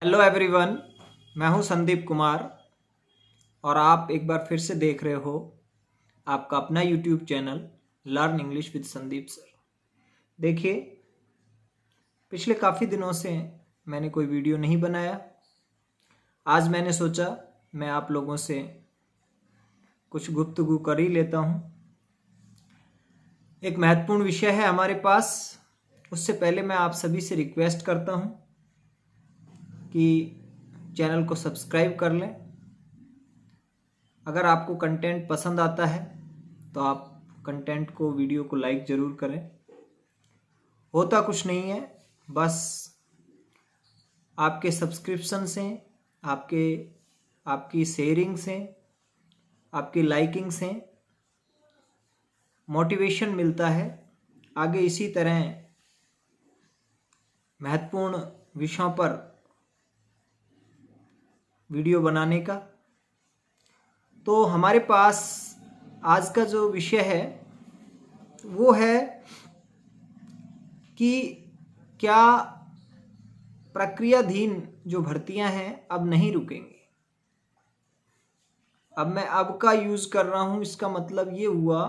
Hello everyone. मैं हूं संदीप कुमार और आप एक बार फिर से देख रहे हो आपका अपना YouTube channel learn English with Sandeep sir. देखिए, पिछले काफ़ी दिनों से मैंने कोई वीडियो नहीं बनाया। आज मैंने सोचा मैं आप लोगों से कुछ गुफ्तगू कर ही लेता हूं। एक महत्वपूर्ण विषय है हमारे पास। उससे पहले मैं आप सभी से रिक्वेस्ट करता हूं कि चैनल को सब्सक्राइब कर लें। अगर आपको कंटेंट पसंद आता है तो आप कंटेंट को, वीडियो को लाइक ज़रूर करें। होता कुछ नहीं है, बस आपके सब्सक्रिप्शन से, आपकी शेयरिंग से, आपकी लाइकिंग से मोटिवेशन मिलता है आगे इसी तरह महत्वपूर्ण विषयों पर वीडियो बनाने का। तो हमारे पास आज का जो विषय है वो है कि क्या प्रक्रियाधीन जो भर्तियां हैं अब नहीं रुकेंगी। अब मैं अब का यूज़ कर रहा हूं, इसका मतलब ये हुआ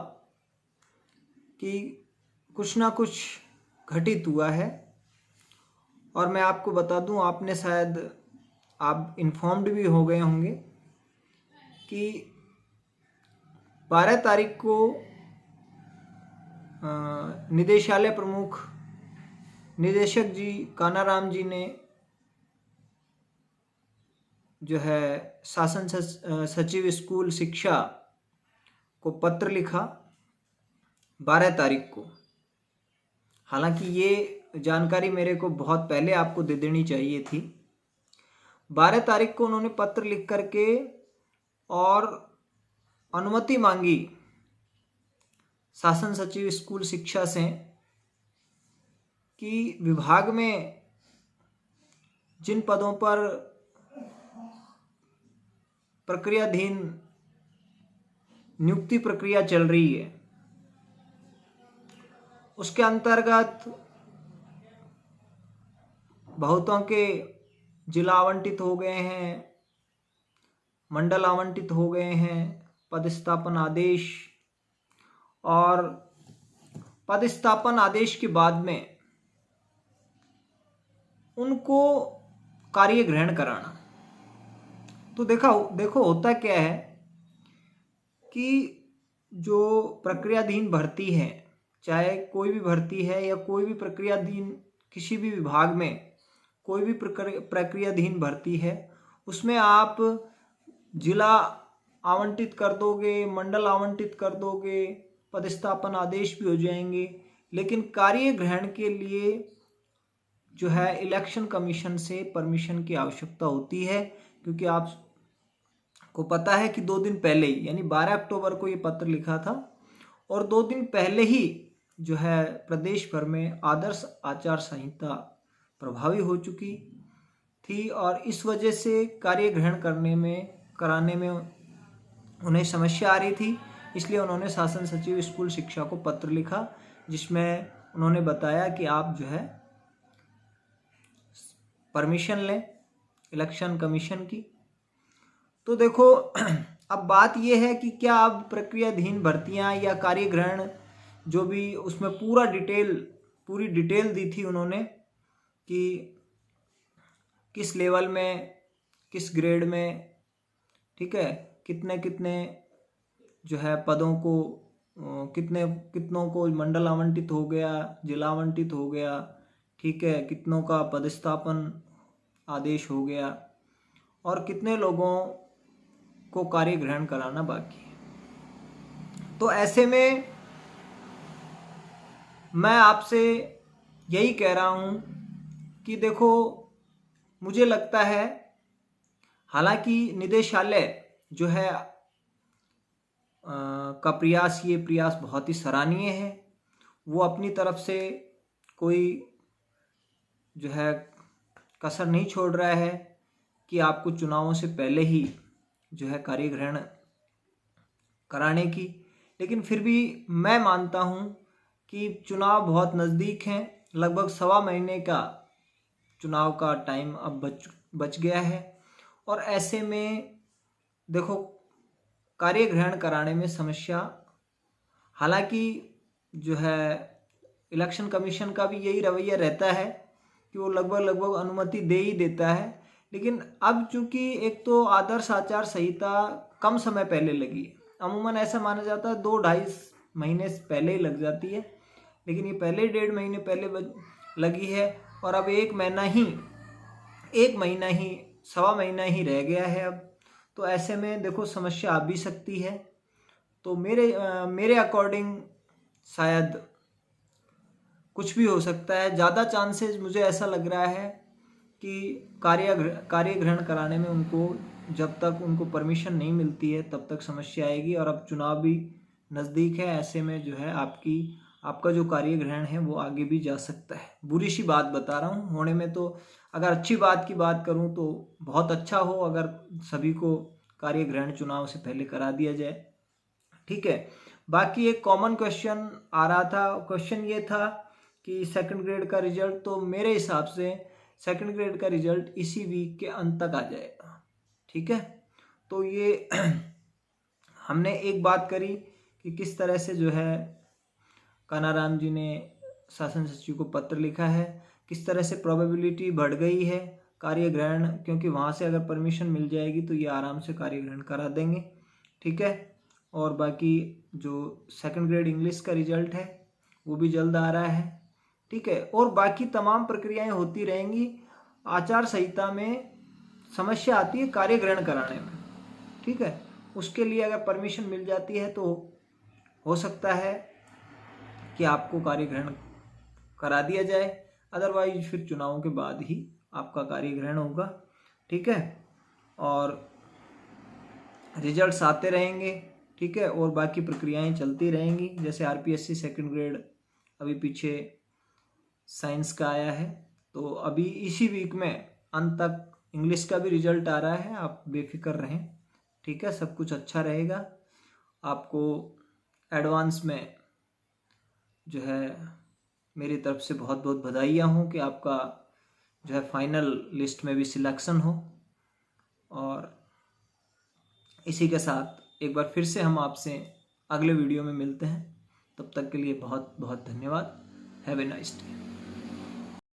कि कुछ ना कुछ घटित हुआ है। और मैं आपको बता दूं, आपने शायद आप इन्फॉर्म्ड भी हो गए होंगे कि 12 तारीख को निदेशालय प्रमुख निदेशक जी कानाराम जी ने जो है शासन सचिव स्कूल शिक्षा को पत्र लिखा 12 तारीख को। हालांकि ये जानकारी मेरे को बहुत पहले आपको दे देनी चाहिए थी। 12 तारीख को उन्होंने पत्र लिख करके और अनुमति मांगी शासन सचिव स्कूल शिक्षा से कि विभाग में जिन पदों पर प्रक्रियाधीन नियुक्ति प्रक्रिया चल रही है उसके अंतर्गत बहुतों के जिला आवंटित हो गए हैं, मंडल आवंटित हो गए हैं, पदस्थापन आदेश, और पदस्थापन आदेश के बाद में उनको कार्य ग्रहण कराना। तो देखो होता क्या है कि जो प्रक्रियाधीन भर्ती है, चाहे कोई भी भर्ती है या कोई भी प्रक्रियाधीन, किसी भी विभाग में कोई भी प्रक्रियाधीन भर्ती है, उसमें आप जिला आवंटित कर दोगे, मंडल आवंटित कर दोगे, पदस्थापन आदेश भी हो जाएंगे, लेकिन कार्य ग्रहण के लिए जो है इलेक्शन कमीशन से परमिशन की आवश्यकता होती है। क्योंकि आपको पता है कि 2 दिन पहले ही, यानी 12 अक्टूबर को ये पत्र लिखा था और 2 दिन पहले ही जो है प्रदेश भर में आदर्श आचार संहिता प्रभावी हो चुकी थी और इस वजह से कार्य ग्रहण कराने में उन्हें समस्या आ रही थी। इसलिए उन्होंने शासन सचिव स्कूल शिक्षा को पत्र लिखा जिसमें उन्होंने बताया कि आप जो है परमिशन लें इलेक्शन कमीशन की। तो देखो अब बात यह है कि क्या अब प्रक्रियाधीन भर्तियां या कार्य ग्रहण जो भी उसमें पूरी डिटेल दी थी उन्होंने कि किस लेवल में, किस ग्रेड में, ठीक है, कितने कितने जो है पदों को कितनों को मंडल आवंटित हो गया, जिला आवंटित हो गया, ठीक है, कितनों का पदस्थापन आदेश हो गया और कितने लोगों को कार्य ग्रहण कराना बाकी है। तो ऐसे में मैं आपसे यही कह रहा हूं कि देखो, मुझे लगता है, हालांकि निदेशालय जो है का प्रयास, ये प्रयास बहुत ही सराहनीय है। वो अपनी तरफ से कोई जो है कसर नहीं छोड़ रहा है कि आपको चुनावों से पहले ही जो है कार्य ग्रहण कराने की। लेकिन फिर भी मैं मानता हूं कि चुनाव बहुत नज़दीक हैं, लगभग 1.25 महीने का चुनाव का टाइम अब बच गया है। और ऐसे में देखो कार्य ग्रहण कराने में समस्या, हालांकि जो है इलेक्शन कमीशन का भी यही रवैया रहता है कि वो लगभग अनुमति दे ही देता है, लेकिन अब चूंकि एक तो आदर्श आचार संहिता कम समय पहले लगी, अमूमन ऐसा माना जाता है 2-2.5 महीने पहले ही लग जाती है, लेकिन ये पहले 1.5 महीने पहले लगी है और अब 1 महीना ही सवा महीना ही रह गया है अब। तो ऐसे में देखो समस्या आ भी सकती है। तो मेरे अकॉर्डिंग शायद कुछ भी हो सकता है। ज़्यादा चांसेस मुझे ऐसा लग रहा है कि कार्य ग्रहण कराने में उनको जब तक उनको परमिशन नहीं मिलती है तब तक समस्या आएगी। और अब चुनाव भी नज़दीक है, ऐसे में जो है आपका जो कार्य ग्रहण है वो आगे भी जा सकता है। बुरी सी बात बता रहा हूँ होने में, तो अगर अच्छी बात की बात करूँ तो बहुत अच्छा हो अगर सभी को कार्य ग्रहण चुनाव से पहले करा दिया जाए। ठीक है, बाकी एक कॉमन क्वेश्चन आ रहा था, क्वेश्चन ये था कि सेकंड ग्रेड का रिजल्ट, तो मेरे हिसाब से सेकंड ग्रेड का रिजल्ट इसी वीक के अंत तक आ जाएगा। ठीक है, तो ये हमने एक बात करी कि किस तरह से जो है कानाराम जी ने शासन सचिव को पत्र लिखा है, किस तरह से प्रोबेबिलिटी बढ़ गई है कार्य ग्रहण, क्योंकि वहाँ से अगर परमिशन मिल जाएगी तो ये आराम से कार्य ग्रहण करा देंगे। ठीक है, और बाकी जो सेकंड ग्रेड इंग्लिश का रिजल्ट है वो भी जल्द आ रहा है। ठीक है, और बाकी तमाम प्रक्रियाएं होती रहेंगी। आचार संहिता में समस्या आती है कार्य ग्रहण कराने में। ठीक है, उसके लिए अगर परमिशन मिल जाती है तो हो सकता है कि आपको कार्य ग्रहण करा दिया जाए, अदरवाइज फिर चुनावों के बाद ही आपका कार्य ग्रहण होगा। ठीक है, और रिजल्ट्स आते रहेंगे। ठीक है, और बाकी प्रक्रियाएं चलती रहेंगी। जैसे आरपीएससी सेकंड ग्रेड अभी पीछे साइंस का आया है, तो अभी इसी वीक में अंत तक इंग्लिश का भी रिजल्ट आ रहा है, आप बेफिक्र रहें। ठीक है, सब कुछ अच्छा रहेगा। आपको एडवांस में जो है मेरी तरफ से बहुत बहुत बधाइयाँ हों कि आपका जो है फाइनल लिस्ट में भी सिलेक्शन हो। और इसी के साथ एक बार फिर से हम आपसे अगले वीडियो में मिलते हैं। तब तक के लिए बहुत बहुत धन्यवाद। Have a nice day.